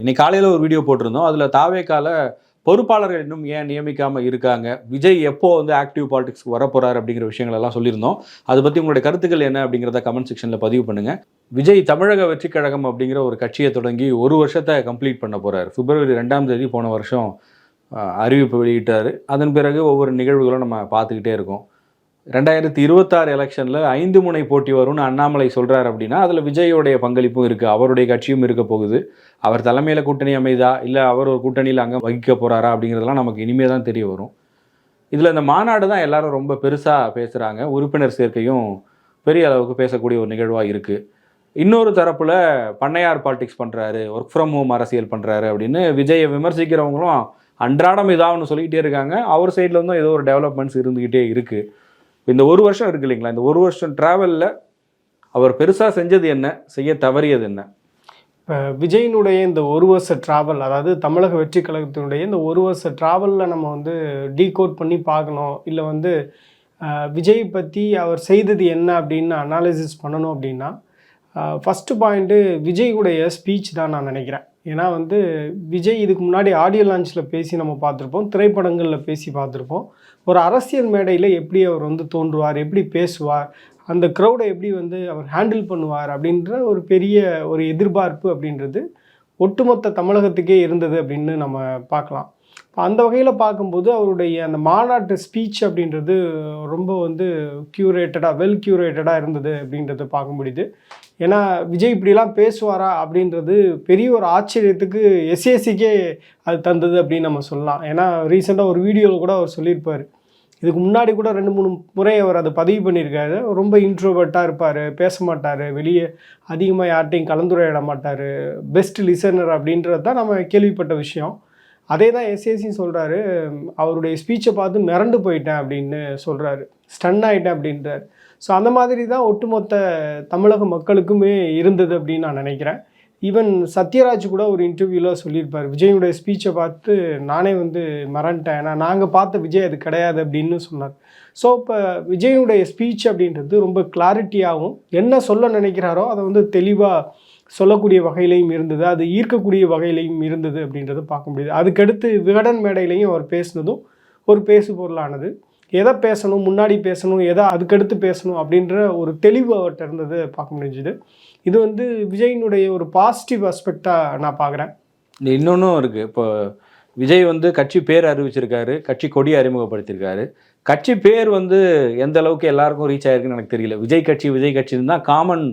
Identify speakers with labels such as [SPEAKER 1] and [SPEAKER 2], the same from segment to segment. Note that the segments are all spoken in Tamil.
[SPEAKER 1] இன்னைக்கு காலையில் ஒரு வீடியோ போட்டிருந்தோம். அதில் தாவேக்கால பொறுப்பாளர்கள் இன்னும் ஏன் நியமிக்காமல் இருக்காங்க, விஜய் எப்போ வந்து ஆக்டிவ் பாலிடிக்ஸ்க்கு வரப்போறாரு அப்படிங்கிற விஷயங்கள் எல்லாம் சொல்லியிருந்தோம். அதை பற்றி உங்களுடைய கருத்துக்கள் என்ன அப்படிங்கிறத கமெண்ட் செக்ஷனில் பதிவு பண்ணுங்க. விஜய் தமிழக வெற்றி கழகம் அப்படிங்கிற ஒரு கட்சியை தொடங்கி ஒரு வருஷத்தை கம்ப்ளீட் பண்ண போறாரு. பிப்ரவரி 2ஆம் தேதி போன வருஷம் அறிவிப்பு வெளியிட்டார். அதன் பிறகு ஒவ்வொரு நிகழ்வுகளும் நம்ம பார்த்துக்கிட்டே இருக்கோம். 2026 எலெக்ஷனில் 5 முனை போட்டி வரும்னு அண்ணாமலை சொல்கிறார் அப்படின்னா அதில் விஜயோடைய பங்களிப்பும் இருக்குது, அவருடைய கட்சியும் இருக்க போகுது. அவர் தலைமையில் கூட்டணி அமைதா இல்லை அவர் ஒரு கூட்டணியில் அங்கே வகிக்க போகிறாரா அப்படிங்கிறதெல்லாம் நமக்கு இனிமேல் தான் தெரிய வரும். இதில் இந்த மாநாடு தான் எல்லாரும் ரொம்ப பெருசாக பேசுகிறாங்க. உறுப்பினர் சேர்க்கையும் பெரிய அளவுக்கு பேசக்கூடிய ஒரு நிகழ்வாக இருக்குது. இன்னொரு தரப்பில் பண்ணையார் பாலிடிக்ஸ் பண்ணுறாரு, ஒர்க் ஃப்ரம் ஹோம் அரசியல் பண்ணுறாரு அப்படின்னு விஜயை விமர்சிக்கிறவங்களும் அன்றாடம் இதாகனு சொல்லிக்கிட்டே இருக்காங்க. அவர் சைடில் இருந்தும் ஏதோ ஒரு டெவலப்மெண்ட்ஸ் இருந்துக்கிட்டே இருக்குது. இந்த ஒரு வருஷம் இருக்கு இல்லைங்களா, இந்த ஒரு வருஷம் ட்ராவலில் அவர் பெருசாக செஞ்சது என்ன, செய்ய தவறியது என்ன?
[SPEAKER 2] விஜயினுடைய இந்த ஒரு வருஷ ட்ராவல், அதாவது தமிழக வெற்றி கழகத்தினுடைய இந்த ஒரு வருஷ ட்ராவலில் நம்ம வந்து டீகோட் பண்ணி பார்க்கணும், இல்லை வந்து விஜய் பற்றி அவர் செய்தது என்ன அப்படின்னு அனாலிசிஸ் பண்ணணும் அப்படின்னா ஃபஸ்ட்டு பாயிண்ட்டு விஜயுடைய ஸ்பீச் தான் நான் நினைக்கிறேன். ஏன்னா வந்து விஜய் இதுக்கு முன்னாடி ஆடியோ லான்ச்சில் பேசி நம்ம பார்த்துருப்போம், திரைப்படங்களில் பேசி பார்த்துருப்போம். ஒரு அரசியல் மேடையில் எப்படி அவர் வந்து தோன்றுவார், எப்படி பேசுவார், அந்த க்ரௌடை எப்படி வந்து அவர் ஹேண்டில் பண்ணுவார் அப்படின்ற ஒரு பெரிய ஒரு எதிர்பார்ப்பு அப்படின்றது ஒட்டுமொத்த தமிழகத்துக்கே இருந்தது அப்படின்னு நம்ம பார்க்கலாம். அந்த வகையில் பார்க்கும்போது அவருடைய அந்த மாநாட்டு ஸ்பீச் அப்படின்றது ரொம்ப வந்து வெல் க்யூரேட்டடாக இருந்தது அப்படின்றத பார்க்க முடியுது. ஏன்னா விஜய் இப்படிலாம் பேசுவாரா அப்படின்றது பெரிய ஒரு ஆச்சரியத்துக்கு எஸ்ஏசிக்கே அது தந்தது அப்படின்னு நம்ம சொல்லலாம். ஏன்னா ரீசெண்டாக ஒரு வீடியோவில் கூட அவர் சொல்லியிருப்பார், இதுக்கு முன்னாடி கூட 2-3 முறை அவர் அதை பதிவு பண்ணியிருக்காரு. ரொம்ப இன்ட்ரோவர்ட்டாக இருப்பார், பேச மாட்டார், வெளியே அதிகமாக யார்கிட்டையும் கலந்துரையாட மாட்டார், பெஸ்ட் லிசனர் அப்படின்றது தான் நம்ம கேள்விப்பட்ட விஷயம். அதே தான் எஸ்ஏசி சொல்கிறாரு, அவருடைய ஸ்பீச்சை பார்த்து மிரண்டு போயிட்டேன் அப்படின்னு சொல்கிறாரு, ஸ்டன் ஆகிட்டேன் அப்படின்றார். ஸோ அந்த மாதிரி தான் ஒட்டுமொத்த தமிழக மக்களுக்குமே இருந்தது அப்படின்னு நான் நினைக்கிறேன். ஈவன் சத்யராஜ் கூட ஒரு இன்டர்வியூவில் சொல்லியிருப்பார், விஜயுடைய ஸ்பீச்சை பார்த்து நானே வந்து மிரண்டேன், ஏன்னா நாங்கள் பார்த்த விஜய் அது கிடையாது அப்படின்னு சொன்னார். ஸோ இப்போ விஜயுடைய ஸ்பீச் அப்படின்றது ரொம்ப கிளாரிட்டியாகவும் என்ன சொல்ல நினைக்கிறாரோ அதை வந்து தெளிவாக சொல்லக்கூடிய வகையிலையும் இருந்தது, அது ஈர்க்கக்கூடிய வகையிலையும் இருந்தது அப்படின்றத பார்க்க முடியுது. அதுக்கடுத்து விகடன் மேடையிலையும் அவர் பேசுனதும் ஒரு பேசு பொருளானது. எதை பேசணும், முன்னாடி பேசணும், எதை அதுக்கடுத்து பேசணும் அப்படின்ற ஒரு தெளிவு அவர்கிட்ட இருந்தது பார்க்க முடிஞ்சுது. இது வந்து விஜயினுடைய ஒரு பாசிட்டிவ் அஸ்பெக்டாக நான் பார்க்குறேன்.
[SPEAKER 1] இன்னொன்றும் இருக்குது. இப்போ விஜய் வந்து கட்சி பேர் அறிவிச்சிருக்காரு, கட்சி கொடியை அறிமுகப்படுத்தியிருக்காரு. கட்சி பேர் வந்து எந்த அளவுக்கு எல்லாருக்கும் ரீச் ஆயிருக்குன்னு எனக்கு தெரியல. விஜய் கட்சின்னு தான் காமன்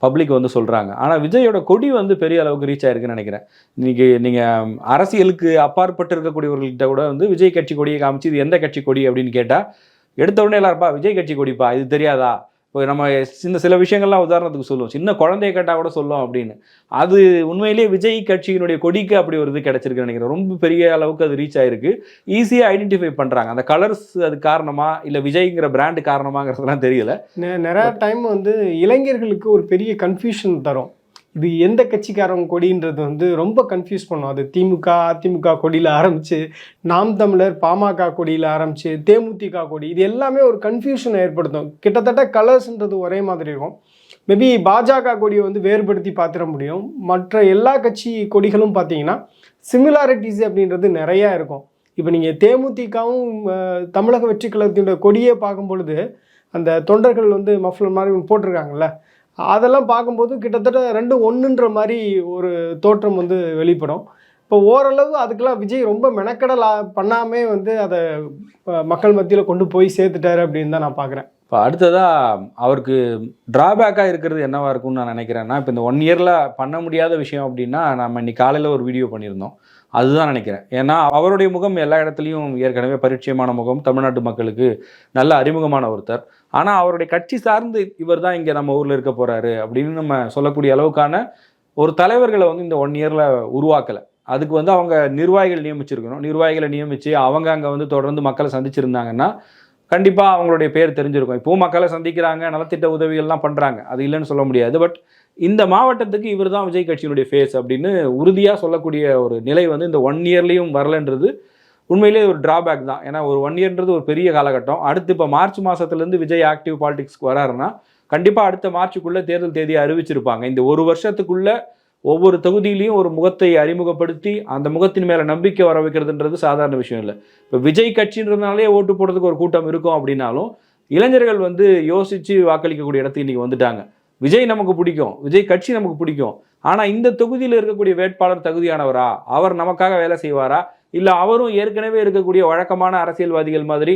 [SPEAKER 1] பப்ளிக் வந்து சொல்கிறாங்க. ஆனால் விஜயோட கொடி வந்து பெரிய அளவுக்கு ரீச் ஆயிருக்குன்னு நினைக்கிறேன். இன்றைக்கி நீங்கள் அரசியலுக்கு அப்பாற்பட்டு இருக்கக்கூடியவர்கள்கிட்ட கூட வந்து விஜய் கட்சி கொடியை காமிச்சு இது எந்த கட்சி கொடி அப்படின்னு கேட்டால் எடுத்த உடனே எல்லாருப்பா விஜய் கட்சி கொடிப்பா, இது தெரியாதா? இப்போ நம்ம சில விஷயங்கள்லாம் உதாரணத்துக்கு சொல்லுவோம், சின்ன குழந்தைய கேட்டால் கூட சொல்லுவோம் அப்படின்னு. அது உண்மையிலேயே விஜய் கட்சியினுடைய கொடிக்கு அப்படி ஒரு இது கிடச்சிருக்குன்னு நினைக்கிறேன். ரொம்ப பெரிய அளவுக்கு அது ரீச் ஆயிருக்கு, ஈஸியாக ஐடென்டிஃபை பண்ணுறாங்க. அந்த கலர்ஸ் அது காரணமா இல்லை விஜய்ங்கிற பிராண்டு காரணமாங்கிறதுலாம் தெரியல.
[SPEAKER 2] நிறையா டைம் வந்து இளைஞர்களுக்கு ஒரு பெரிய கன்ஃபியூஷன் தரும். இது எந்த கட்சிக்காரங்க கொடின்றது வந்து ரொம்ப கன்ஃபியூஸ் பண்ணும். அது திமுக அதிமுக கொடியில் ஆரம்பித்து, நாம் தமிழர் பாமக கொடியில் ஆரம்பித்து, தேமுதிக கொடி, இது எல்லாமே ஒரு கன்ஃபியூஷனை ஏற்படுத்தும். கிட்டத்தட்ட கலர்ஸ்ன்றது ஒரே மாதிரி இருக்கும். மேபி பாஜக கொடியை வந்து வேறுபடுத்தி பார்த்துட முடியும். மற்ற எல்லா கட்சி கொடிகளும் பார்த்தீங்கன்னா சிமிலாரிட்டிஸ் அப்படின்றது நிறையா இருக்கும். இப்போ நீங்கள் தேமுதிகவும் தமிழக வெற்றி கழகத்தினுடைய கொடியே பார்க்கும் பொழுது அந்த தொண்டர்கள் வந்து மஃப்ளர் மாதிரி போட்டிருக்காங்கல்ல, அதெல்லாம் பார்க்கும்போது கிட்டத்தட்ட 2 ஒன்றுன்ற மாதிரி ஒரு தோற்றம் வந்து வெளிப்படும். இப்போ ஓரளவு அதுக்கெல்லாம் விஜய் ரொம்ப மெனக்கடல் பண்ணாமே வந்து அதை மக்கள் மத்தியில் கொண்டு போய் சேர்த்துட்டாரு அப்படின்னு தான் நான் பார்க்குறேன்.
[SPEAKER 1] இப்போ அடுத்ததாக அவருக்கு ட்ராபேக்காக இருக்கிறது என்னவா இருக்கும்னு நான் நினைக்கிறேன்னா, இப்போ இந்த 1 இயரில் பண்ண முடியாத விஷயம் அப்படின்னா நம்ம இன்னைக்கு காலையில் ஒரு வீடியோ பண்ணியிருந்தோம், அதுதான் நினைக்கிறேன். ஏன்னா அவருடைய முகம் எல்லா இடத்துலையும் ஏற்கனவே பரிச்சயமான முகம், தமிழ்நாட்டு மக்களுக்கு நல்ல அறிமுகமான ஒருத்தர். ஆனால் அவருடைய கட்சி சார்ந்து இவர் தான் இங்கே நம்ம ஊரில் இருக்க போகிறாரு அப்படின்னு நம்ம சொல்லக்கூடிய அளவுக்கான ஒரு தலைவர்களை வந்து இந்த 1 இயரில் உருவாக்கலை. அதுக்கு வந்து அவங்க நிர்வாகிகள் நியமிச்சிருக்கணும். நிர்வாகிகளை நியமித்து அவங்க அங்கே வந்து தொடர்ந்து மக்களை சந்திச்சிருந்தாங்கன்னா கண்டிப்பாக அவங்களுடைய பேர் தெரிஞ்சிருக்கும். இப்போவும் மக்களை சந்திக்கிறாங்க, நலத்திட்ட உதவிகள்லாம் பண்ணுறாங்க, அது இல்லைன்னு சொல்ல முடியாது. பட் இந்த மாவட்டத்துக்கு இவர் தான் விஜய் கட்சியினுடைய ஃபேஸ் அப்படின்னு உறுதியாக சொல்லக்கூடிய ஒரு நிலை வந்து இந்த 1 இயர்லேயும் வரலன்றது உண்மையிலேயே ஒரு டிராபேக் தான். ஏன்னா ஒரு 1 இயர்ன்றது ஒரு பெரிய காலகட்டம். அடுத்து இப்போ மார்ச் மாதத்துலேருந்து விஜய் ஆக்டிவ் பாலிடிக்ஸ்க்கு வராருன்னா கண்டிப்பாக அடுத்த மார்ச்சுக்குள்ளே தேர்தல் தேதியை அறிவிச்சிருப்பாங்க. இந்த ஒரு வருஷத்துக்குள்ளே ஒவ்வொரு தொகுதியிலையும் ஒரு முகத்தை அறிமுகப்படுத்தி அந்த முகத்தின் மேலே நம்பிக்கை வர வைக்கிறதுன்றது சாதாரண விஷயம் இல்லை. இப்போ விஜய் கட்சின்றதுனாலே ஓட்டு போடுறதுக்கு ஒரு கூட்டம் இருக்கும் அப்படின்னாலும் இளைஞர்கள் வந்து யோசித்து வாக்களிக்கக்கூடிய இடத்துக்கு இன்றைக்கி வந்துட்டாங்க. விஜய் நமக்கு பிடிக்கும், விஜய் கட்சி நமக்கு பிடிக்கும், ஆனால் இந்த தொகுதியில் இருக்கக்கூடிய வேட்பாளர் தகுதியானவரா, அவர் நமக்காக வேலை செய்வாரா, இல்லை அவரும் ஏற்கனவே இருக்கக்கூடிய வழக்கமான அரசியல்வாதிகள் மாதிரி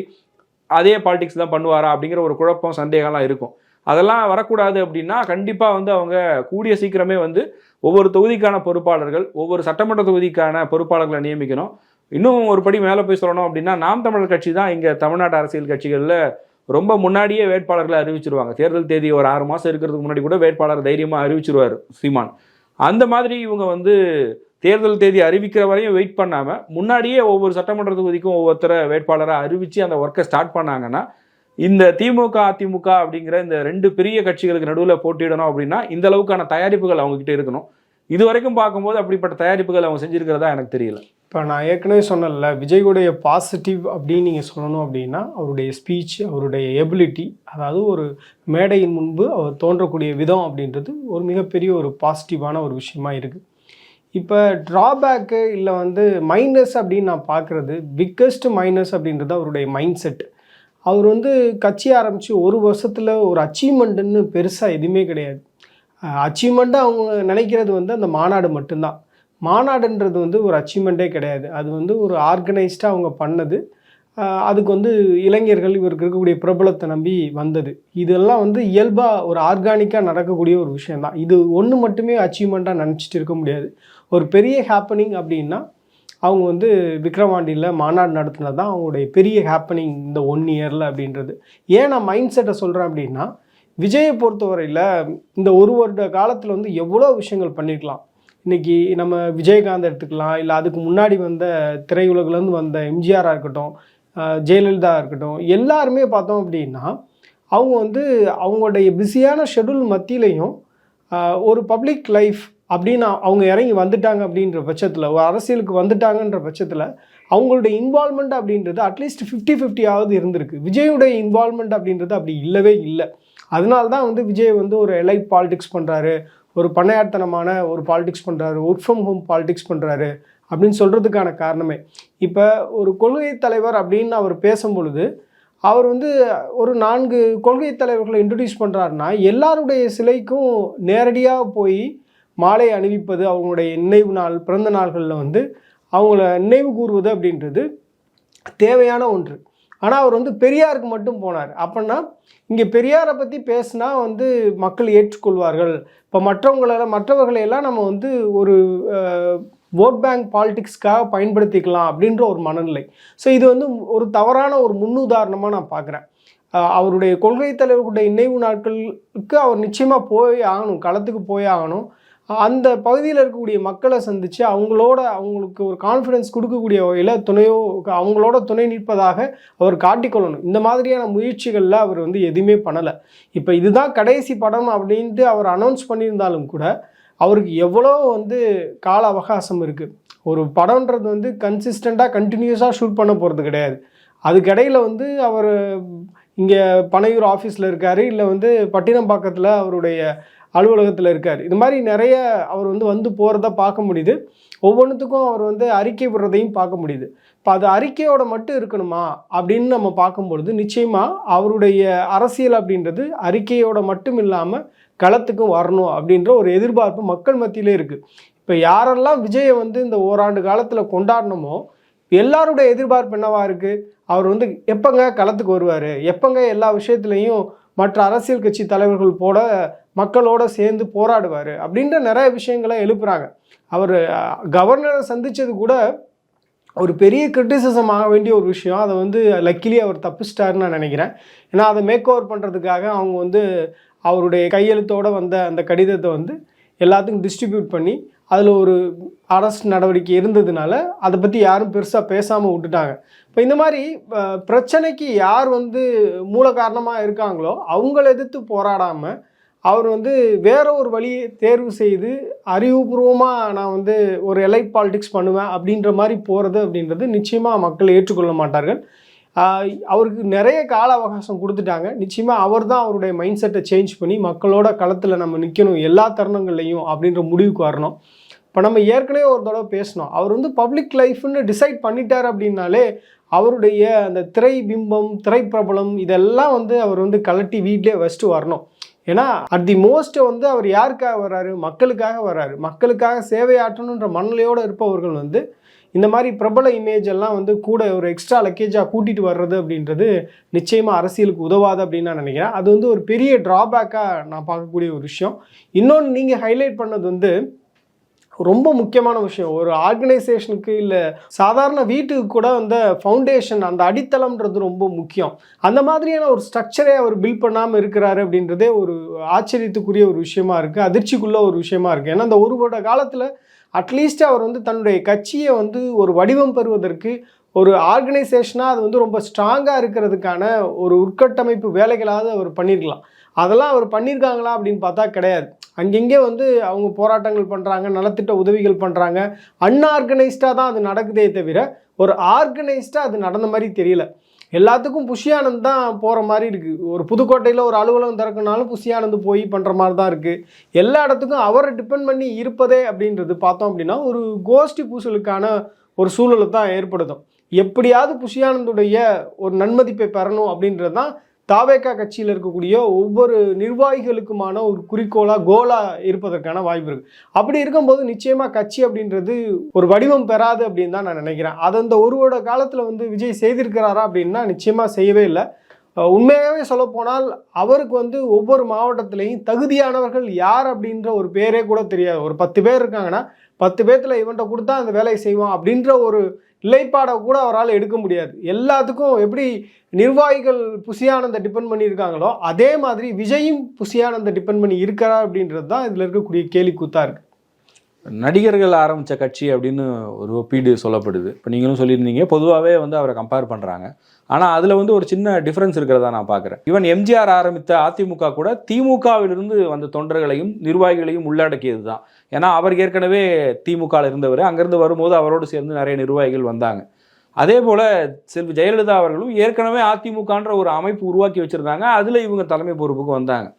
[SPEAKER 1] அதே பாலிடிக்ஸ் தான் பண்ணுவாரா அப்படிங்கிற ஒரு குழப்பம் சந்தேகம்லாம் இருக்கும். அதெல்லாம் வரக்கூடாது அப்படின்னா கண்டிப்பாக வந்து அவங்க கூடிய சீக்கிரமே வந்து ஒவ்வொரு தொகுதிக்கான பொறுப்பாளர்கள், ஒவ்வொரு சட்டமன்ற தொகுதிக்கான பொறுப்பாளர்களை நியமிக்கணும். இன்னும் ஒரு படி மேலே போய் சொல்லணும் அப்படின்னா நாம் தமிழர் கட்சி தான் இங்கே தமிழ்நாட்டு அரசியல் கட்சிகளில் ரொம்ப முன்னாடியே வேட்பாளர்களை அறிவிச்சிருவாங்க. தேர்தல் தேதி ஒரு 6 மாதம் இருக்கிறதுக்கு முன்னாடி கூட வேட்பாளர் தைரியமாக அறிவிச்சிருவார் சீமான். அந்த மாதிரி இவங்க வந்து தேர்தல் தேதி அறிவிக்கிற வரையும் வெயிட் பண்ணாமல் முன்னாடியே ஒவ்வொரு சட்டமன்ற தொகுதிக்கும் ஒவ்வொருத்தரை வேட்பாளராக அறிவித்து அந்த ஒர்க்கை ஸ்டார்ட் பண்ணாங்கன்னா இந்த திமுக அதிமுக அப்படிங்கிற இந்த 2 பெரிய கட்சிகளுக்கு நடுவில் போட்டியிடணும் அப்படின்னா இந்த அளவுக்கான தயாரிப்புகள் அவங்ககிட்ட இருக்கணும். இது வரைக்கும் பார்க்கும்போது அப்படிப்பட்ட தயாரிப்புகள் அவங்க செஞ்சுருக்கிறதா எனக்கு தெரியல.
[SPEAKER 2] இப்போ நான் ஏற்கனவே சொன்னல, விஜய்வுடைய பாசிட்டிவ் அப்படின்னு நீங்கள் சொல்லணும் அப்படின்னா அவருடைய ஸ்பீச், அவருடைய எபிலிட்டி, அதாவது ஒரு மேடையின் முன்பு அவர் தோன்றக்கூடிய விதம் அப்படின்றது ஒரு மிகப்பெரிய ஒரு பாசிட்டிவான ஒரு விஷயமா இருக்குது. இப்போ ட்ராபேக்கு இல்லை வந்து மைனஸ் அப்படின்னு நான் பார்க்குறது, பிக்கஸ்ட் மைனஸ் அப்படின்றது அவருடைய மைண்ட் செட். அவர் வந்து கட்சி ஆரம்பித்து ஒரு வருஷத்தில் ஒரு அச்சீவ்மெண்ட்டுன்னு பெருசாக எதுவுமே கிடையாது. அச்சீவ்மெண்ட்டாக அவங்க நினைக்கிறது வந்து அந்த மாநாடு மட்டும்தான். மாநாடுன்றது வந்து ஒரு அச்சீவ்மெண்ட்டே கிடையாது. அது வந்து ஒரு ஆர்கனைஸ்டாக அவங்க பண்ணது. அதுக்கு வந்து இளைஞர்கள் இவருக்கு இருக்கக்கூடிய பிரபலத்தை நம்பி வந்தது. இதெல்லாம் வந்து இயல்பாக ஒரு ஆர்கானிக்காக நடக்கக்கூடிய ஒரு விஷயந்தான். இது ஒன்று மட்டுமே அச்சீவ்மெண்ட்டாக நினச்சிட்டு இருக்க முடியாது. ஒரு பெரிய ஹேப்பனிங் அப்படின்னா அவங்க வந்து விக்ரவாண்டியில் மாநாடு நடத்தினது தான் அவங்களுடைய பெரிய ஹேப்பனிங் இந்த 1 இயரில் அப்படின்றது. ஏன் நான் மைண்ட் செட்டை சொல்கிறேன் அப்படின்னா, விஜயை பொறுத்தவரையில் இந்த 1 வருட காலத்தில் வந்து எவ்வளோ விஷயங்கள் பண்ணியிருக்கலாம். இன்றைக்கி நம்ம விஜயகாந்த் எடுத்துக்கலாம், இல்லை அதுக்கு முன்னாடி வந்த திரையுலகிலேருந்து வந்த எம்ஜிஆராக இருக்கட்டும், ஜெயலலிதா இருக்கட்டும், எல்லாருமே பார்த்தோம் அப்படின்னா அவங்க வந்து அவங்களுடைய பிஸியான ஷெட்யூல் மத்தியிலையும் ஒரு பப்ளிக் லைஃப் அப்படின்னு அவங்க இறங்கி வந்துட்டாங்க அப்படின்ற பட்சத்தில், ஒரு அரசியலுக்கு வந்துட்டாங்கன்ற பட்சத்தில் அவங்களுடைய இன்வால்மெண்ட் அப்படின்றது அட்லீஸ்ட் 50-50 இருந்திருக்கு. விஜயுடைய இன்வால்மெண்ட் அப்படின்றது அப்படி இல்லவே இல்லை. அதனால தான் வந்து விஜய் வந்து ஒரு எலைட் பாலிடிக்ஸ் பண்ணுறாரு, ஒரு பண்ணையார்த்தனமான ஒரு பாலிடிக்ஸ் பண்ணுறாரு, ஒர்க் ஃப்ரம் ஹோம் பாலிடிக்ஸ் பண்ணுறாரு அப்படின்னு சொல்கிறதுக்கான காரணமே. இப்போ ஒரு கொள்கை தலைவர் அப்படின்னு அவர் பேசும்பொழுது அவர் வந்து ஒரு 4 கொள்கை தலைவர்களை இன்ட்ரடியூஸ் பண்ணுறாருன்னா எல்லாருடைய சிலைக்கும் நேரடியாக போய் மாலை அணிவிப்பது, அவங்களுடைய நினைவு நாள், பிறந்த நாள்களில் வந்து அவங்கள நினைவு கூறுவது அப்படின்றது தேவையான ஒன்று. ஆனால் அவர் வந்து பெரியாருக்கு மட்டும் போனார். அப்படின்னா இங்கே பெரியாரை பற்றி பேசினா வந்து மக்கள் ஏற்றுக்கொள்வார்கள். இப்போ மற்றவர்களையெல்லாம் நம்ம வந்து ஒரு ஓட் பேங்க் பாலிடிக்ஸ்க்காக பயன்படுத்திக்கலாம் அப்படின்ற ஒரு மனநிலை. ஸோ இது வந்து ஒரு தவறான ஒரு முன்னுதாரணமாக நான் பார்க்குறேன். அவருடைய கொள்கை தலைவர்களுடைய நினைவு நாட்களுக்கு அவர் நிச்சயமாக போய் ஆகணும், களத்துக்கு போய் ஆகணும். அந்த பகுதியில் இருக்கக்கூடிய மக்களை சந்தித்து அவங்களுக்கு ஒரு கான்ஃபிடென்ஸ் கொடுக்கக்கூடிய வகையில் அவங்களோட துணை நிற்பதாக அவர் காட்டிக்கொள்ளணும். இந்த மாதிரியான முயற்சிகளில் அவர் வந்து எதுவுமே பண்ணலை. இப்போ இதுதான் கடைசி படம் அப்படின்ட்டு அவர் அனௌன்ஸ் பண்ணியிருந்தாலும் கூட அவருக்கு எவ்வளோ வந்து கால அவகாசம் இருக்குது. ஒரு படம்ன்றது வந்து கன்சிஸ்டண்ட்டாக கண்டினியூஸாக ஷூட் பண்ண போகிறது கிடையாது. அதுக்கிடையில் வந்து அவர் இங்கே பனையூர் ஆஃபீஸில் இருக்கார், இல்லை வந்து பட்டினம்பாக்கத்தில் அவருடைய அலுவலகத்தில் இருக்கார். இது மாதிரி நிறைய அவர் வந்து போகிறத பார்க்க முடியுது. ஒவ்வொன்றுத்துக்கும் அவர் வந்து அறிக்கை விடுறதையும் பார்க்க முடியுது. இப்போ அது அறிக்கையோட மட்டும் இருக்கணுமா அப்படின்னு நம்ம பார்க்கும்பொழுது நிச்சயமாக அவருடைய அரசியல் அப்படின்றது அறிக்கையோட மட்டும் இல்லாமல் களத்துக்கும் வரணும் அப்படின்ற ஒரு எதிர்பார்ப்பு மக்கள் மத்தியிலே இருக்குது. இப்போ யாரெல்லாம் விஜயை வந்து இந்த ஓராண்டு காலத்தில் கொண்டாடணுமோ எல்லாருடைய எதிர்பார்ப்பு என்னவா இருக்குது? அவர் வந்து எப்போங்க களத்துக்கு வருவார், எப்போங்க எல்லா விஷயத்துலையும் மற்ற அரசியல் கட்சி தலைவர்கள் போல மக்களோட சேர்ந்து போராடுவார் அப்படின்ற நிறைய விஷயங்களை எழுப்புறாங்க. அவர் கவர்னரை சந்தித்தது கூட ஒரு பெரிய கிரிட்டிசிசம் ஆக வேண்டிய ஒரு விஷயம். அதை வந்து லக்கிலி அவர் தப்பிச்சிட்டாருன்னு நான் நினைக்கிறேன். ஏன்னா அதை மேக் ஓவர் பண்ணுறதுக்காக அவங்க வந்து அவருடைய கையெழுத்தோடு வந்த அந்த கடிதத்தை வந்து எல்லாத்துக்கும் டிஸ்ட்ரிபியூட் பண்ணி அதில் ஒரு அரசு நடவடிக்கை இருந்ததுனால அதை பற்றி யாரும் பெருசாக பேசாமல் விட்டுட்டாங்க. இப்போ இந்த மாதிரி பிரச்சனைக்கு யார் வந்து மூல காரணமாக இருக்காங்களோ அவங்கள எதிர்த்து போராடாமல் அவர் வந்து வேற ஒரு வழியை தேர்வு செய்து அறிவுபூர்வமாக நான் வந்து ஒரு எலைட் பாலிடிக்ஸ் பண்ணுவேன் அப்படின்ற மாதிரி போகிறது அப்படின்றது நிச்சயமாக மக்கள் ஏற்றுக்கொள்ள மாட்டார்கள். அவருக்கு நிறைய கால அவகாசம் கொடுத்துட்டாங்க. நிச்சயமாக அவர் தான் அவருடைய மைண்ட் செட்டை சேஞ்ச் பண்ணி மக்களோட களத்தில் நம்ம நிற்கணும் எல்லா தருணங்கள்லையும் அப்படின்ற முடிவுக்கு வரணும். இப்போ நம்ம ஏற்கனவே ஒரு தடவை பேசினோம், அவர் வந்து பப்ளிக் லைஃப்னு டிசைட் பண்ணிட்டார் அப்படின்னாலே அவருடைய அந்த திரை பிம்பம், திரைப்பிரபலம் இதெல்லாம் வந்து அவர் வந்து கலட்டி வீட்டிலே வச்சுட்டு வரணும். ஏன்னா அட் தி மோஸ்ட் வந்து அவர் யாருக்காக வர்றாரு? மக்களுக்காக வர்றாரு. மக்களுக்காக சேவையாற்றணுன்ற மனநிலையோடு இருப்பவர்கள் வந்து இந்த மாதிரி பிரபல இமேஜ் எல்லாம் வந்து கூட ஒரு எக்ஸ்ட்ரா லக்கேஜாக கூட்டிகிட்டு வர்றது அப்படின்றது நிச்சயமாக அரசியலுக்கு உதவாது அப்படின்னு நான் நினைக்கிறேன். அது வந்து ஒரு பெரிய ட்ராபேக்காக நான் பார்க்கக்கூடிய ஒரு விஷயம். இன்னொன்று நீங்கள் ஹைலைட் பண்ணது வந்து ரொம்ப முக்கியமான விஷயம். ஒரு ஆர்கனைசேஷனுக்கு இல்லை சாதாரண வீட்டுக்கு கூட வந்து ஃபவுண்டேஷன், அந்த அடித்தளம்ன்றது ரொம்ப முக்கியம். அந்த மாதிரியான ஒரு ஸ்ட்ரக்சரே அவர் பில்ட் பண்ணாமல் இருக்கிறாரு அப்படின்றதே ஒரு ஆச்சரியத்துக்குரிய ஒரு விஷயமா இருக்குது, அதிர்ச்சிக்குள்ள ஒரு விஷயமா இருக்குது. ஏன்னா அந்த ஒரு வருட காலத்தில் அட்லீஸ்ட் அவர் வந்து தன்னுடைய கட்சியை வந்து ஒரு வடிவம் பெறுவதற்கு ஒரு ஆர்கனைசேஷனாக அது வந்து ரொம்ப ஸ்ட்ராங்காக இருக்கிறதுக்கான ஒரு உட்கட்டமைப்பு வேலைகளாவது அவர் பண்ணியிருக்கலாம். அதெல்லாம் அவர் பண்ணியிருக்காங்களா அப்படின்னு பார்த்தா கிடையாது. அங்கங்கே வந்து அவங்க போராட்டங்கள் பண்ணுறாங்க, நலத்திட்ட உதவிகள் பண்ணுறாங்க. அன்ஆர்கனைஸ்டாக தான் அது நடக்குதே தவிர ஒரு ஆர்கனைஸ்டாக அது நடந்த மாதிரி தெரியல. எல்லாத்துக்கும் புஷியானந்த் தான் போகிற மாதிரி இருக்குது. ஒரு புதுக்கோட்டையில் ஒரு அலுவலகம் திறக்கனாலும் புஷியானந்த் போய் பண்ணுற மாதிரி தான் இருக்குது. எல்லா இடத்துக்கும் அவரை டிபெண்ட் பண்ணி இருப்பதே அப்படின்றது பார்த்தோம் அப்படின்னா ஒரு கோஷ்டி பூசலுக்கான ஒரு சூழலை தான் ஏற்படுத்தும். எப்படியாவது புஷியானந்துடைய ஒரு நன்மதிப்பை பெறணும் அப்படின்றது தான் தாவேகா கட்சியில் இருக்கக்கூடிய ஒவ்வொரு நிர்வாகிகளுக்குமான ஒரு குறிக்கோளாக கோலாக இருப்பதற்கான வாய்ப்பு இருக்குது. அப்படி இருக்கும்போது நிச்சயமாக கட்சி அப்படின்றது ஒரு வடிவம் பெறாது அப்படின்னு தான் நான் நினைக்கிறேன். அது அந்த ஒரு வருட காலத்தில் வந்து விஜய் செய்திருக்கிறாரா அப்படின்னா நிச்சயமாக செய்யவே இல்லை. உண்மையாகவே சொல்லப்போனால் அவருக்கு வந்து ஒவ்வொரு மாவட்டத்திலையும் தகுதியானவர்கள் யார் அப்படின்ற ஒரு பேரே கூட தெரியாது. ஒரு 10 பேர் இருக்காங்கன்னா 10 பேர்த்தில் இவன்கிட்ட கொடுத்தா அந்த வேலையை செய்வான் அப்படின்ற ஒரு நிலைப்பாடை கூட அவரால் எடுக்க முடியாது. எல்லாத்துக்கும் எப்படி நிர்வாகிகள் புஷியானந்தை டிபெண்ட் பண்ணி இருக்காங்களோ அதே மாதிரி விஜயும் புஷியானந்தை டிபெண்ட் பண்ணி இருக்கிறா அப்படின்றது தான் இதில் இருக்கக்கூடிய கேலி கூத்தா இருக்கு.
[SPEAKER 1] நடிகர்கள் ஆரம்பித்த கட்சி அப்படின்னு ஒரு ஒப்பீடு சொல்லப்படுது. இப்போ நீங்களும் சொல்லியிருந்தீங்க, பொதுவாகவே வந்து அவரை கம்பேர் பண்ணுறாங்க. ஆனால் அதில் வந்து ஒரு சின்ன டிஃப்ரென்ஸ் இருக்கிறதா நான் பார்க்குறேன். ஈவன் எம்ஜிஆர் ஆரம்பித்த அதிமுக கூட திமுகவிலிருந்து வந்த தொண்டர்களையும் நிர்வாகிகளையும் உள்ளடக்கியது தான். ஏன்னா அவர் ஏற்கனவே திமுகவில் இருந்தவர், அங்கேருந்து வரும்போது அவரோடு சேர்ந்து நிறைய நிர்வாகிகள் வந்தாங்க. அதே போல் செல்வி ஜெயலலிதா அவர்களும் ஏற்கனவே அதிமுகன்ற ஒரு அமைப்பு உருவாக்கி வச்சுருந்தாங்க, அதில் இவங்க தலைமை பொறுப்புக்கு வந்தாங்க.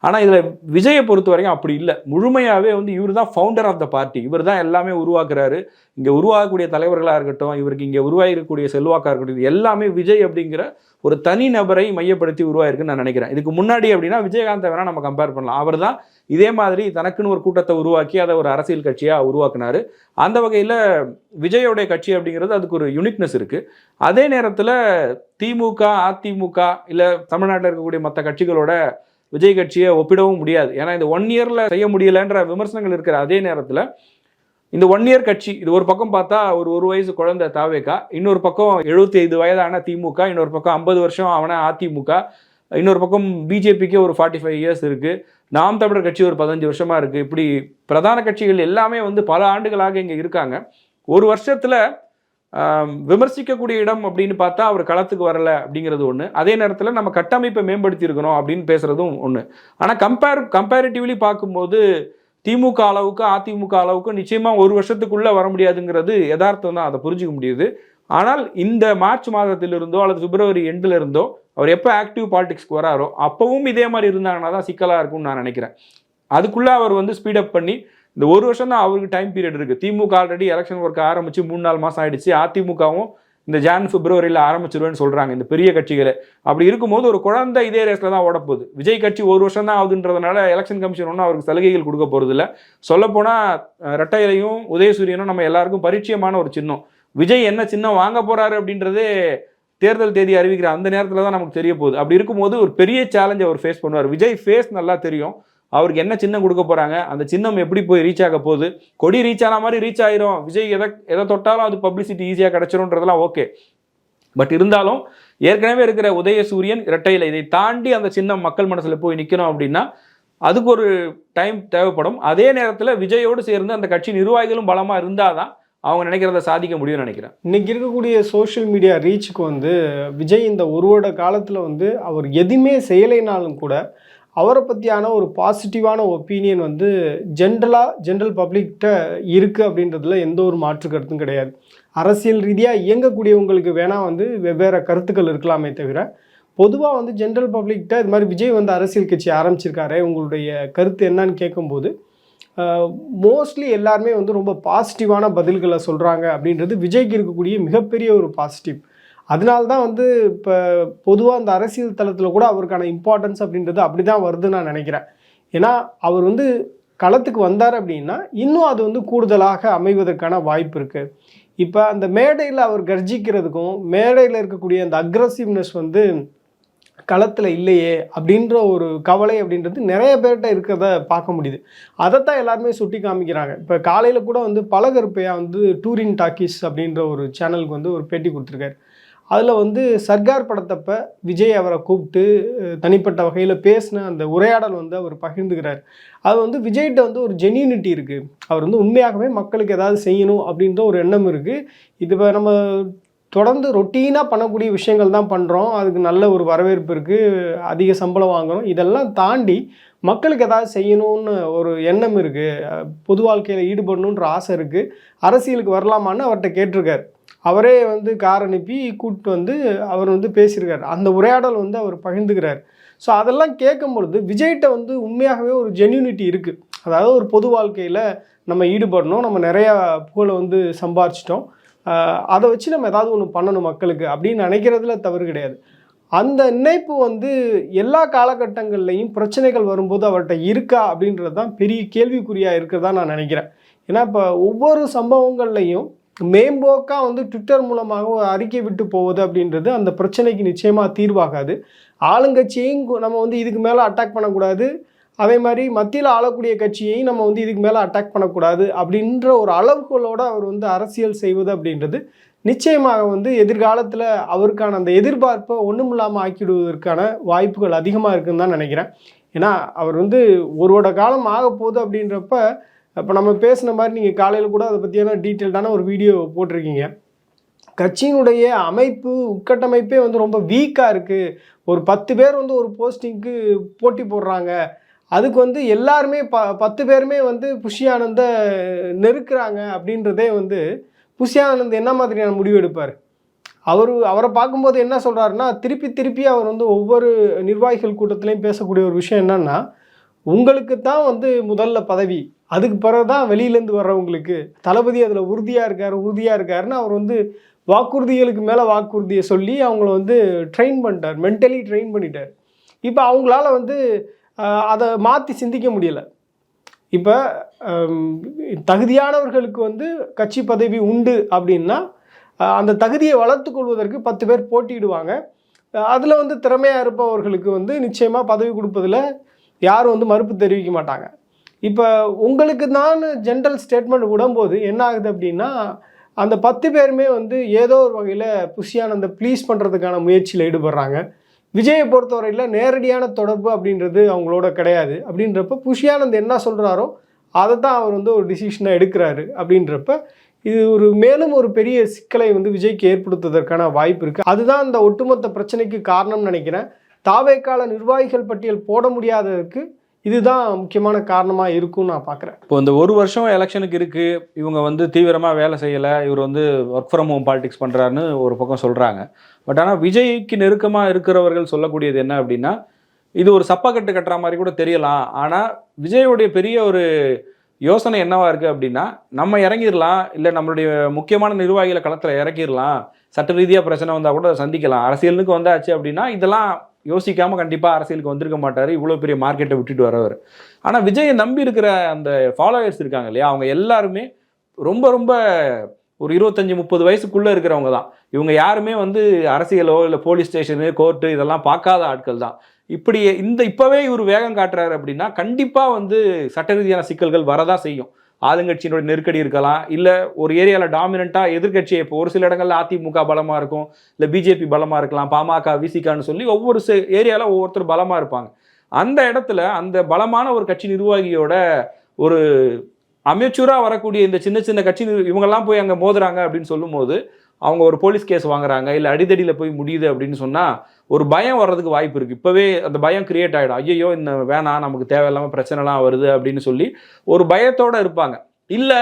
[SPEAKER 1] ஆனால் இதில் விஜயை பொறுத்த வரைக்கும் அப்படி இல்லை. முழுமையாகவே வந்து இவர் தான் ஃபவுண்டர் ஆஃப் த பார்ட்டி, இவர் தான் எல்லாமே உருவாக்குறாரு. இங்கே உருவாகக்கூடிய தலைவர்களாக இருக்கட்டும், இவருக்கு இங்கே உருவாகிருக்கக்கூடிய செல்வாக்காக இருக்கட்டும், இது எல்லாமே விஜய் அப்படிங்கிற ஒரு தனி நபரை மையப்படுத்தி உருவாயிருக்குன்னு நான் நினைக்கிறேன். இதுக்கு முன்னாடி அப்படின்னா விஜயகாந்தை வேணால் நம்ம கம்பேர் பண்ணலாம். அவர் தான் இதே மாதிரி தனக்குன்னு ஒரு கூட்டத்தை உருவாக்கி அதை ஒரு அரசியல் கட்சியாக உருவாக்குனாரு. அந்த வகையில் விஜயோடைய கட்சி அப்படிங்கிறது அதுக்கு ஒரு யூனிக்னஸ் இருக்குது. அதே நேரத்தில் திமுக, அதிமுக இல்லை தமிழ்நாட்டில் இருக்கக்கூடிய மற்ற கட்சிகளோட விஜய் கட்சியை ஒப்பிடவும் முடியாது. ஏன்னா இந்த 1 இயரில் செய்ய முடியலைன்ற விமர்சனங்கள் இருக்கிற அதே நேரத்தில் இந்த 1 இயர் கட்சி, இது ஒரு பக்கம் பார்த்தா ஒரு வயசு குழந்தை தாவேகா, இன்னொரு பக்கம் 75 வயதான திமுக, இன்னொரு பக்கம் 50 வருஷம் அவன அதிமுக, இன்னொரு பக்கம் பிஜேபிக்கே ஒரு 45 இயர்ஸ் இருக்குது, நாம் தமிழர் கட்சி ஒரு 15 வருஷமாக இருக்குது. இப்படி பிரதான கட்சிகள் எல்லாமே வந்து பல ஆண்டுகளாக இங்கே இருக்காங்க. ஒரு வருஷத்தில் விமர்சிக்கக்கூடிய இடம் அப்படின்னு பார்த்தா அவர் களத்துக்கு வரல அப்படிங்கிறது ஒன்று. அதே நேரத்தில் நம்ம கட்டமைப்பை மேம்படுத்தி இருக்கணும் அப்படின்னு பேசுறதும் ஒன்று. ஆனால் கம்பேரிட்டிவ்லி பார்க்கும்போது திமுக அளவுக்கு அதிமுக அளவுக்கு நிச்சயமாக ஒரு வருஷத்துக்குள்ளே வர முடியாதுங்கிறது யதார்த்தம் தான், அதை புரிஞ்சிக்க முடியுது. ஆனால் இந்த மார்ச் மாதத்திலிருந்தோ அல்லது பிப்ரவரி எண்டில் இருந்தோ அவர் எப்போ ஆக்டிவ் பாலிடிக்ஸ்க்கு வராரோ அப்பவும் இதே மாதிரி இருந்தாங்கன்னா தான் சிக்கலாக இருக்கும்னு நான் நினைக்கிறேன். அதுக்குள்ளே அவர் வந்து ஸ்பீடப் பண்ணி இந்த ஒரு வருஷம் தான் அவருக்கு டைம் பீரியட் இருக்குது. திமுக ஆல்ரெடி எலெக்ஷன் ஒர்க் ஆரம்பித்து 3-4 மாதம் ஆயிடுச்சு. அதிமுகவும் இந்த பிப்ரவரியில் ஆரம்பிச்சிருவேன்னு சொல்கிறாங்க இந்த பெரிய கட்சிகளை. அப்படி இருக்கும்போது ஒரு குழந்தை இதே ரேஸில் தான் ஓடப்போகுது. விஜய் கட்சி ஒரு வருஷம் தான் ஆகுதுன்றதுனால எலெக்ஷன் கமிஷன் ஒன்றும் அவருக்கு சலுகைகள் கொடுக்க போகிறது இல்லை. சொல்லப்போனால் ரெட்டையிலையும் உதயசூரியனும் நம்ம எல்லாருக்கும் பரிச்சயமான ஒரு சின்னம். விஜய் என்ன சின்னம் வாங்க போகிறாரு அப்படின்றதே தேர்தல் தேதி அறிவிக்கிற அந்த நேரத்தில் தான் நமக்கு தெரிய போகுது. அப்படி இருக்கும்போது ஒரு பெரிய சேலஞ்ச் அவர் ஃபேஸ் பண்ணுவார். விஜய் ஃபேஸ் நல்லா தெரியும், அவருக்கு என்ன சின்னம் கொடுக்க போகிறாங்க, அந்த சின்னம் எப்படி போய் ரீச் ஆக போகுது. கொடி ரீச் ஆன மாதிரி ரீச் ஆயிரும், விஜய் எதை தொட்டாலும் அது பப்ளிசிட்டி ஈஸியாக கிடச்சிரும்ன்றதெல்லாம் ஓகே. பட் இருந்தாலும் ஏற்கனவே இருக்கிற உதயசூரியன் இரட்டையில இதை தாண்டி அந்த சின்னம் மக்கள் மனசில் போய் நிற்கணும் அப்படின்னா அதுக்கு ஒரு டைம் தேவைப்படும். அதே நேரத்தில் விஜயோடு சேர்ந்து அந்த கட்சி நிர்வாகிகளும் பலமாக இருந்தால் தான் அவங்க நினைக்கிறத சாதிக்க முடியும்னு நினைக்கிறேன்.
[SPEAKER 2] இன்னைக்கு இருக்கக்கூடிய சோஷியல் மீடியா ரீச்சுக்கு வந்து விஜய் இந்த ஒரு வருட காலத்தில் வந்து அவர் எதுவுமே செய்யலைனாலும் கூட அவரை பற்றியான ஒரு பாசிட்டிவான ஒப்பீனியன் வந்து ஜென்ரல் பப்ளிக்கிட்ட இருக்குது அப்படின்றதுல எந்த ஒரு மாற்று கருத்தும் கிடையாது. அரசியல் ரீதியாக இயங்கக்கூடியவங்களுக்கு வேணால் வந்து வெவ்வேறு கருத்துக்கள் இருக்கலாமே தவிர, பொதுவாக வந்து ஜென்ரல் பப்ளிக்கிட்ட இது மாதிரி விஜய் வந்து அரசியல் கட்சி ஆரம்பிச்சிருக்காரு, உங்களுடைய கருத்து என்னன்னு கேட்கும்போது மோஸ்ட்லி எல்லாருமே வந்து ரொம்ப பாசிட்டிவான பதில்களை சொல்கிறாங்க அப்படின்றது விஜய்க்கு இருக்கக்கூடிய மிகப்பெரிய ஒரு பாசிட்டிவ். அதனால தான் வந்து இப்போ பொதுவாக அந்த அரசியல் தளத்தில் கூட அவருக்கான இம்பார்ட்டன்ஸ் அப்படின்றது அப்படி தான் வருதுன்னு நான் நினைக்கிறேன். ஏன்னா அவர் வந்து களத்துக்கு வந்தார் அப்படின்னா இன்னும் அது வந்து கூடுதலாக அமைவதற்கான வாய்ப்பு இருக்குது. இப்போ அந்த மேடையில் அவர் கர்ஜிக்கிறதுக்கும் மேடையில் இருக்கக்கூடிய அந்த அக்ரஸிவ்னஸ் வந்து களத்தில் இல்லையே அப்படின்ற ஒரு கவலை அப்படின்றது நிறைய பேர்கிட்ட இருக்கிறத பார்க்க முடியுது. அதைத்தான் எல்லாருமே சுட்டி காமிக்கிறாங்க. இப்போ காலையில் கூட வந்து பலகருப்பையா வந்து டூரிங் டாக்கீஸ் அப்படின்ற ஒரு சேனலுக்கு வந்து ஒரு பேட்டி கொடுத்துருக்காரு. அதில் வந்து சர்க்கார் படத்தப்ப விஜய் அவரை கூப்பிட்டு தனிப்பட்ட வகையில் பேசின அந்த உரையாடல் வந்து அவர் பகிர்ந்துக்கிறார். அது வந்து விஜய்கிட்ட வந்து ஒரு ஜென்யூனிட்டி இருக்குது. அவர் வந்து உண்மையாகவே மக்களுக்கு ஏதாவது செய்யணும் அப்படின்ற ஒரு எண்ணம் இருக்குது. இது நம்ம தொடர்ந்து ரொட்டீனாக பண்ணக்கூடிய விஷயங்கள் தான் பண்ணுறோம், அதுக்கு நல்ல ஒரு வரவேற்பு இருக்குது, அதிக சம்பளம் வாங்குகிறோம், இதெல்லாம் தாண்டி மக்களுக்கு ஏதாவது செய்யணும்னு ஒரு எண்ணம் இருக்குது, பொது வாழ்க்கையில் ஈடுபடணுன்ற ஆசை இருக்குது, அரசியலுக்கு வரலாமான்னு அவர்கிட்ட கேட்டிருக்கார். அவரே வந்து கார் அனுப்பி கூப்பிட்டு வந்து அவர் வந்து பேசியிருக்கார். அந்த உரையாடல் வந்து அவர் பகிர்ந்துக்கிறார். ஸோ அதெல்லாம் கேட்கும்பொழுது விஜய்கிட்ட வந்து உண்மையாகவே ஒரு ஜென்யூனிட்டி இருக்குது. அதாவது ஒரு பொது வாழ்க்கையில் நம்ம ஈடுபடணும், நம்ம நிறையா புகழை வந்து சம்பாரிச்சிட்டோம், அதை வச்சு நம்ம ஏதாவது ஒன்று பண்ணணும் மக்களுக்கு அப்படின்னு நினைக்கிறதுல தவறு கிடையாது. அந்த நினைப்பு வந்து எல்லா காலகட்டங்கள்லையும் பிரச்சனைகள் வரும்போது அவர்கிட்ட இருக்கா அப்படின்றது தான் பெரிய கேள்விக்குறியாக இருக்கிறதா நான் நினைக்கிறேன். ஏன்னா இப்போ ஒவ்வொரு சம்பவங்கள்லையும் மேம்போக்காக வந்து ட்விட்டர் மூலமாக ஒரு அறிக்கை விட்டு போகுது அப்படின்றது அந்த பிரச்சனைக்கு நிச்சயமாக தீர்வாகாது. ஆளுங்கட்சியையும் நம்ம வந்து இதுக்கு மேலே அட்டாக் பண்ணக்கூடாது, அதே மாதிரி மத்தியில் ஆளக்கூடிய கட்சியையும் நம்ம வந்து இதுக்கு மேலே அட்டாக் பண்ணக்கூடாது அப்படின்ற ஒரு அளவுகளோடு அவர் வந்து அரசியல் செய்வது அப்படின்றது நிச்சயமாக வந்து எதிர்காலத்தில் அவருக்கான அந்த எதிர்பார்ப்பை ஒன்றும் இல்லாமல் ஆக்கிடுவதற்கான வாய்ப்புகள் அதிகமாக இருக்குன்னு தான் நினைக்கிறேன். ஏன்னா அவர் வந்து ஒரு வருட காலம் ஆக போகுது அப்படின்றப்ப, இப்போ நம்ம பேசின மாதிரி நீங்கள் காலையில் கூட அதை பற்றியான டீட்டெயில்டான ஒரு வீடியோ போட்டிருக்கீங்க. கட்சியினுடைய அமைப்பு உட்கட்டமைப்பே வந்து ரொம்ப வீக்காக இருக்குது. ஒரு 10 பேர் வந்து ஒரு போஸ்டிங்க்கு போட்டி போடுறாங்க, அதுக்கு வந்து எல்லாருமே 10 பேருமே வந்து புஷி ஆனந்தை நெருக்கிறாங்க அப்படின்றதே வந்து புஷி ஆனந்த் என்ன மாதிரியான முடிவு எடுப்பார்? அவரை பார்க்கும்போது என்ன சொல்கிறாருன்னா, திருப்பி அவர் வந்து ஒவ்வொரு நிர்வாகிகள் கூட்டத்திலையும் பேசக்கூடிய ஒரு விஷயம் என்னன்னா, உங்களுக்கு தான் வந்து முதல்ல பதவி, அதுக்கு பிறகு தான் வெளியிலேருந்து வர்றவங்களுக்கு, தளபதி அதில் உறுதியாக இருக்காருன்னு அவர் வந்து வாக்குறுதிகளுக்கு மேலே வாக்குறுதியை சொல்லி அவங்கள வந்து ட்ரெயின் பண்ணிட்டார், மென்டலி ட்ரெயின் பண்ணிட்டார். இப்போ அவங்களால வந்து அதை மாற்றி சிந்திக்க முடியலை. இப்போ தகுதியானவர்களுக்கு வந்து கட்சி பதவி உண்டு அப்படின்னா அந்த தகுதியை வளர்த்து கொள்வதற்கு 10 பேர் போட்டியிடுவாங்க. அதில் வந்து திறமையாக இருப்பவர்களுக்கு வந்து நிச்சயமாக பதவி கொடுப்பதில் யாரும் வந்து மறுப்பு தெரிவிக்க மாட்டாங்க. இப்போ உங்களுக்கு தான் ஜென்ரல் ஸ்டேட்மெண்ட் விடும்போது என்ன ஆகுது அப்படின்னா, அந்த 10 பேருமே வந்து ஏதோ ஒரு வகையில் புஷி ஆனந்தை ப்ளீஸ் பண்ணுறதுக்கான முயற்சியில் ஈடுபடுறாங்க. விஜயை பொறுத்தவரையில் நேரடியான தொடர்பு அப்படின்றது அவங்களோட கிடையாது. அப்படின்றப்ப புஷி ஆனந்த் என்ன சொல்கிறாரோ அதை தான் அவர் வந்து ஒரு டிசிஷனை எடுக்கிறாரு. அப்படின்றப்ப இது மேலும் ஒரு பெரிய சிக்கலை வந்து விஜய்க்கு ஏற்படுத்துவதற்கான வாய்ப்பு இருக்குது. அதுதான் இந்த ஒட்டுமொத்த பிரச்சனைக்கு காரணம்னு நினைக்கிறேன். தாவேக்கால நிர்வாகிகள் பட்டியல் போட முடியாததுக்கு இதுதான் முக்கியமான காரணமாக இருக்கும்னு நான் பார்க்குறேன்.
[SPEAKER 1] இப்போ இந்த ஒரு வருஷம் எலெக்ஷனுக்கு இருக்குது, இவங்க வந்து தீவிரமாக வேலை செய்யலை, இவர் வந்து ஒர்க் ஃப்ரம் ஹோம் பாலிடிக்ஸ் பண்ணுறாருன்னு ஒரு பக்கம் சொல்கிறாங்க. பட் ஆனால் விஜய்க்கு நெருக்கமாக இருக்கிறவர்கள் சொல்லக்கூடியது என்ன அப்படின்னா, இது ஒரு சப்பாக்கட்டு கட்டுற மாதிரி கூட தெரியலாம், ஆனால் விஜயோடைய பெரிய ஒரு யோசனை என்னவா இருக்குது அப்படின்னா, நம்ம இறங்கிடலாம், இல்லை நம்மளுடைய முக்கியமான நிர்வாகிகளை களத்தில் இறக்கிடலாம், சட்ட ரீதியாக பிரச்சனை வந்தால் கூட சந்திக்கலாம், அரசியலுக்கு வந்தாச்சு அப்படின்னா இதெல்லாம் யோசிக்காமல் கண்டிப்பாக அரசியலுக்கு வந்திருக்க மாட்டார், இவ்வளோ பெரிய மார்க்கெட்டை விட்டுட்டு வரவர். ஆனால் விஜயை நம்பி இருக்கிற அந்த ஃபாலோவர்ஸ் இருக்காங்க இல்லையா, அவங்க எல்லாருமே ரொம்ப ரொம்ப ஒரு 25-30 வயசுக்குள்ளே இருக்கிறவங்க தான். இவங்க யாருமே வந்து அரசியலோ இல்லை போலீஸ் ஸ்டேஷனு கோர்ட்டு இதெல்லாம் பார்க்காத ஆட்கள் தான். இப்படி இப்போவே இவர் வேகம் காட்டுறாரு அப்படின்னா கண்டிப்பாக வந்து சட்ட ரீதியான சிக்கல்கள் வரதான் செய்யும். ஆளுங்கட்சியினுடைய நெருக்கடி இருக்கலாம், இல்லை ஒரு ஏரியாவில் டாமினண்ட்டாக எதிர்கட்சியை, இப்போ ஒரு சில இடங்களில் அதிமுக பலமாக இருக்கும், இல்லை பிஜேபி பலமாக இருக்கலாம், பாமக விசிகான்னு சொல்லி ஒவ்வொரு ஏரியாவில் ஒவ்வொருத்தர் பலமாக இருப்பாங்க. அந்த இடத்துல அந்த பலமான ஒரு கட்சி நிர்வாகியோட ஒரு அமெச்சூராக வரக்கூடிய இந்த சின்ன சின்ன கட்சி இவங்கெல்லாம் போய் அங்கே மோதுறாங்க அப்படின்னு சொல்லும்போது அவங்க ஒரு போலீஸ் கேஸ் வாங்குறாங்க இல்லை அடிதடியில் போய் முடியுது அப்படின்னு சொன்னால் ஒரு பயம் வர்றதுக்கு வாய்ப்பு இருக்குது. இப்போவே அந்த பயம் கிரியேட் ஆகிடும். ஐயோ இந்த வேணாம், நமக்கு தேவையில்லாமல் பிரச்சனைலாம் வருது அப்படின்னு சொல்லி ஒரு பயத்தோடு இருப்பாங்க. இல்லை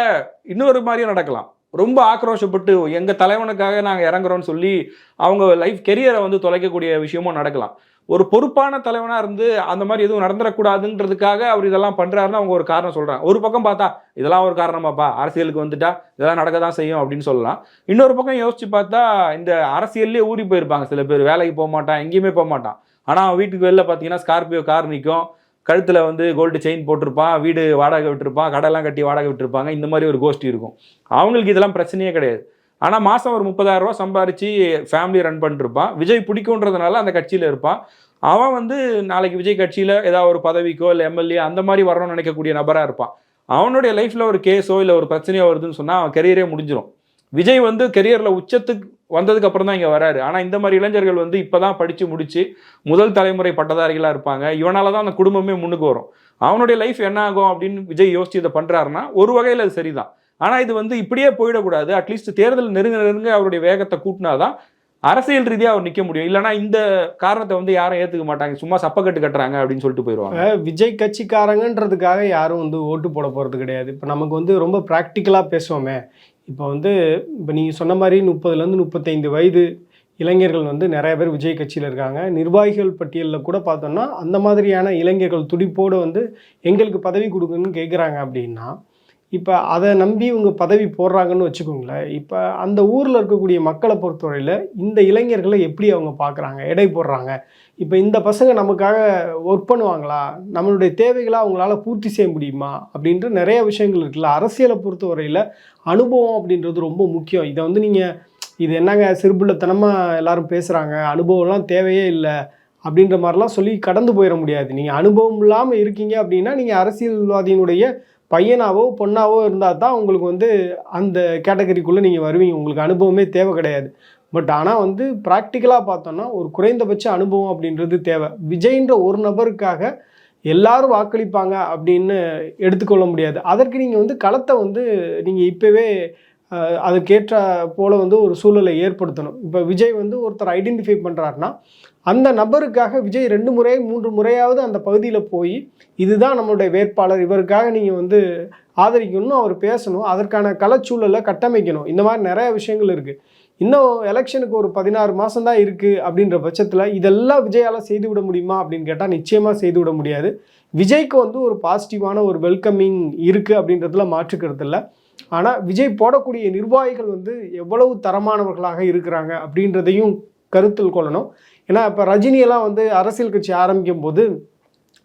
[SPEAKER 1] இன்னொரு மாதிரியும் நடக்கலாம். ரொம்ப ஆக்ரோஷப்பட்டு எங்கள் தலைவனுக்காக நாங்கள் இறங்குறோன்னு சொல்லி அவங்க லைஃப் கெரியரை வந்து தொலைக்கக்கூடிய விஷயமும் நடக்கலாம். ஒரு பொறுப்பான தலைவனாக இருந்து அந்த மாதிரி எதுவும் நடந்துடக்கூடாதுன்றதுக்காக அவர் இதெல்லாம் பண்ணுறாருன்னு அவங்க ஒரு காரணம் சொல்கிறாங்க. ஒரு பக்கம் பார்த்தா இதெல்லாம் ஒரு காரணமாப்பா, அரசியலுக்கு வந்துட்டா இதெல்லாம் நடக்க தான் செய்யும் அப்படின்னு சொல்லலாம். இன்னொரு பக்கம் யோசிச்சு பார்த்தா இந்த அரசியல்லே ஊறி போயிருப்பாங்க சில பேர். வேலைக்கு போக மாட்டான், எங்கேயுமே போக மாட்டான். ஆனால் அவன் வீட்டுக்கு வெளில பார்த்தீங்கன்னா ஸ்கார்பியோ கார் நிற்கும், கழுத்தில் வந்து கோல்டு செயின் போட்டிருப்பான், வீடு வாடகை விட்டுருப்பான், கடையெல்லாம் கட்டி வாடகை விட்டுருப்பாங்க. இந்த மாதிரி ஒரு கோஷ்டி இருக்கும். அவங்களுக்கு இதெல்லாம் பிரச்சனையே கிடையாது. ஆனால் மாதம் ஒரு 30,000 ரூபா சம்பாரித்து ஃபேமிலி ரன் பண்ணிருப்பான். விஜய் பிடிக்குன்றதுனால அந்த கட்சியில் இருப்பான். அவன் வந்து நாளைக்கு விஜய் கட்சியில் ஏதாவது ஒரு பதவிக்கோ இல்லை எம்எல்ஏ அந்த மாதிரி வரணும்னு நினைக்கக்கூடிய நபராக இருப்பான். அவனுடைய லைஃப்பில் ஒரு கேஸோ இல்லை ஒரு பிரச்சனையோ வருதுன்னு சொன்னால் அவன் கெரியரே முடிஞ்சிடும். விஜய் வந்து கெரியரில் உச்சத்துக்கு வந்ததுக்கு அப்புறம் தான் இங்கே வராரு. ஆனால் இந்த மாதிரி இளைஞர்கள் வந்து இப்போ தான் படித்து முடித்து முதல் தலைமுறை பட்டதாரிகளாக இருப்பாங்க. இவனால தான் அந்த குடும்பமே முன்னுக்கு வரும். அவனுடைய லைஃப் என்ன ஆகும் அப்படின்னு விஜய் யோசிச்சு இதை பண்ணுறாருன்னா ஒரு வகையில் அது சரிதான். ஆனால் இது வந்து இப்படியே போயிடக்கூடாது. அட்லீஸ்ட் தேர்தல் நெருங்க அவருடைய வேகத்தை கூட்டினாதான் அரசியல் ரீதியாக அவர் நிற்க முடியும். இல்லைனா இந்த காரணத்தை வந்து யாரும் ஏற்றுக்க மாட்டாங்க, சும்மா சப்பக்கட்டு கட்டுறாங்க அப்படின்னு சொல்லிட்டு போயிடுவாங்க.
[SPEAKER 2] விஜய் கட்சிக்காரங்கன்றதுக்காக யாரும் வந்து ஓட்டு போட போகிறது கிடையாது. இப்போ நமக்கு வந்து ரொம்ப ப்ராக்டிக்கலாக பேசுவோமே. இப்போ நீங்கள் சொன்ன மாதிரி 30லேருந்து 35 வயது இளைஞர்கள் வந்து நிறைய பேர் விஜய் கட்சியில் இருக்காங்க. நிர்வாகிகள் பட்டியலில் கூட பார்த்தோம்னா அந்த மாதிரியான இளைஞர்கள் துடிப்போடு வந்து எங்களுக்கு பதவி கொடுக்குன்னு கேட்குறாங்க. அப்படின்னா இப்போ அதை நம்பி இவங்க பதவி போடுறாங்கன்னு வச்சுக்கோங்களேன். இப்போ அந்த ஊரில் இருக்கக்கூடிய மக்களை பொறுத்தவரையில் இந்த இளைஞர்களை எப்படி அவங்க பார்க்குறாங்க, எடை போடுறாங்க. இப்போ இந்த பசங்க நமக்காக ஒர்க் பண்ணுவாங்களா, நம்மளுடைய தேவைகளை அவங்களால பூர்த்தி செய்ய முடியுமா அப்படின்ற நிறைய விஷயங்கள் இருக்குல்ல. அரசியலை பொறுத்தவரையில் அனுபவம் அப்படின்றது ரொம்ப முக்கியம். இதை வந்து நீங்கள் இது என்னங்க சிறுபிள்ளைத்தனமாக எல்லாரும் பேசுகிறாங்க, அனுபவம்லாம் தேவையே இல்லை அப்படின்ற மாதிரிலாம் சொல்லி கடந்து போயிட முடியாது. நீங்கள் அனுபவம் இல்லாமல் இருக்கீங்க அப்படின்னா நீங்கள் அரசியல்வாதியினுடைய பையனாவோ பொண்ணாவோ இருந்தால் தான் உங்களுக்கு வந்து அந்த கேட்டகரிக்குள்ளே நீங்கள் வருவீங்க. உங்களுக்கு அனுபவமே தேவை கிடையாது. பட் ஆனால் வந்து ப்ராக்டிக்கலாக பார்த்தோன்னா ஒரு குறைந்தபட்ச அனுபவம் அப்படின்றது தேவை. விஜய்ன்ற ஒரு நபருக்காக எல்லாரும் வாக்களிப்பாங்க அப்படின்னு எடுத்துக்கொள்ள முடியாது. அதற்கு நீங்கள் வந்து களத்தை வந்து நீங்கள் இப்போவே அதுக்கேற்ற போல் வந்து ஒரு சூழலை ஏற்படுத்தணும். இப்போ விஜய் வந்து ஒருத்தர் ஐடென்டிஃபை பண்ணுறாருன்னா அந்த நபருக்காக விஜய் 2 முறை 3 முறையாவது அந்த பகுதியில் போய் இதுதான் நம்மளுடைய வேட்பாளர், இவருக்காக நீங்கள் வந்து ஆதரிக்கணும்னு அவர் பேசணும். அதற்கான களச்சூழலை கட்டமைக்கணும். இந்த மாதிரி நிறைய விஷயங்கள் இருக்குது. இன்னும் எலெக்ஷனுக்கு ஒரு 16 மாதம் தான் இருக்குது அப்படின்ற பட்சத்தில் இதெல்லாம் விஜயால் செய்து விட முடியுமா அப்படின்னு கேட்டால் நிச்சயமாக செய்து விட முடியாது. விஜய்க்கு வந்து ஒரு பாசிட்டிவான ஒரு வெல்கமிங் இருக்குது அப்படின்றதுல மாற்றுக்கிறது இல்லை. ஆனால் விஜய் போடக்கூடிய நிர்வாகிகள் வந்து எவ்வளவு தரமானவர்களாக இருக்கிறாங்க அப்படின்றதையும் கருத்தில் கொள்ளணும். ஏன்னா இப்போ ரஜினியெல்லாம் வந்து அரசியல் கட்சி ஆரம்பிக்கும் போது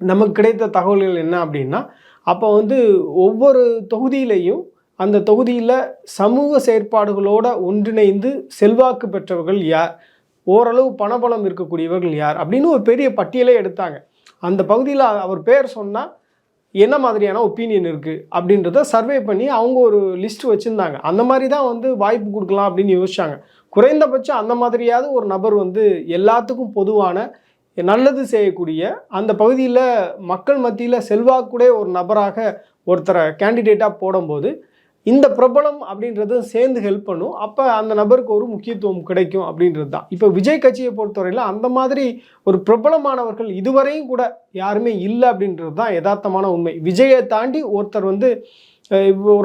[SPEAKER 2] நமக்கு கிடைத்த தகவல்கள் என்ன அப்படின்னா, அப்போ வந்து ஒவ்வொரு தொகுதியிலையும் அந்த தொகுதியில் சமூக செயற்பாடுகளோடு ஒன்றிணைந்து செல்வாக்கு பெற்றவர்கள் யார், ஓரளவு பணபலம் இருக்கக்கூடியவர்கள் யார் அப்படின்னு ஒரு பெரிய பட்டியலே எடுத்தாங்க. அந்த பகுதியில் அவர் பேர் சொன்னால் என்ன மாதிரியான ஒப்பீனியன் இருக்குது அப்படின்றத சர்வே பண்ணி அவங்க ஒரு லிஸ்ட் வச்சுருந்தாங்க. அந்த மாதிரி தான் வந்து வாய்ப்பு கொடுக்கலாம் அப்படின்னு யோசிச்சாங்க. குறைந்தபட்சம் அந்த மாதிரியாவது ஒரு நபர் வந்து எல்லாத்துக்கும் பொதுவான நல்லது செய்யக்கூடிய அந்த பகுதியில் மக்கள் மத்தியில் செல்வாக்குடைய ஒரு நபராக ஒருத்தரை கேண்டிடேட்டாக போடும்போது இந்த பிரபலம் அப்படின்றது சேர்ந்து ஹெல்ப் பண்ணும். அப்போ அந்த நபருக்கு ஒரு முக்கியத்துவம் கிடைக்கும் அப்படின்றது தான். இப்போ விஜய் கட்சியை பொறுத்தவரையில் அந்த மாதிரி ஒரு பிரபலமானவர்கள் இதுவரையும் கூட யாருமே இல்லை அப்படின்றது தான் யதார்த்தமான உண்மை. விஜயை தாண்டி ஒருத்தர் வந்து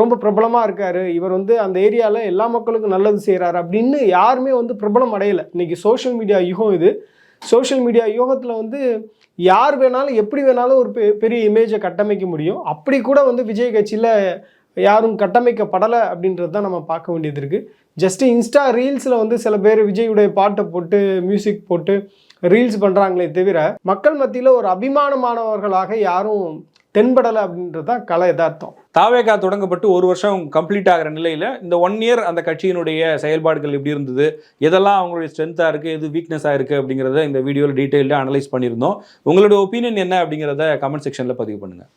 [SPEAKER 2] ரொம்ப பிரபலமாக இருக்கார், இவர் வந்து அந்த ஏரியாவில் எல்லா மக்களுக்கும் நல்லது செய்கிறாரு அப்படின்னு யாருமே வந்து பிரபலம் அடையலை. இன்றைக்கி சோஷியல் மீடியா யுகம் இது. சோஷியல் மீடியா யுகத்தில் வந்து யார் வேணாலும் எப்படி வேணாலும் ஒரு பெரிய இமேஜை கட்டமைக்க முடியும். அப்படி கூட வந்து விஜய் கட்சியில் யாரும் கட்டமைக்கப்படலை அப்படின்றது தான் நம்ம பார்க்க வேண்டியது இருக்குது. ஜஸ்ட்டு இன்ஸ்டா ரீல்ஸில் வந்து சில பேர் விஜயுடைய பாட்டை போட்டு மியூசிக் போட்டு ரீல்ஸ் பண்ணுறாங்களே தவிர மக்கள் மத்தியில் ஒரு அபிமானமானவர்களாக யாரும் தென்படலை அப்படின்றது தான் கலை யதார்த்தம்.
[SPEAKER 1] தாவேகா தொடங்கப்பட்டு 1 வருஷம் கம்ப்ளீட் ஆகிற நிலையில் இந்த 1 இயர் அந்த கட்சியினுடைய செயல்பாடுகள் எப்படி இருந்தது, எதெல்லாம் அவங்களுடைய ஸ்ட்ரென்த்தாக இருக்குது, எது வீக்னஸாக இருக்குது அப்படிங்கிறத இந்த வீடியோவில் டீட்டெயில்டாக அனலைஸ் பண்ணியிருந்தோம். உங்களுடைய ஒப்பீனியன் என்ன அப்படிங்கிறத கமெண்ட் செக்ஷனில் பதிவு பண்ணுங்கள்.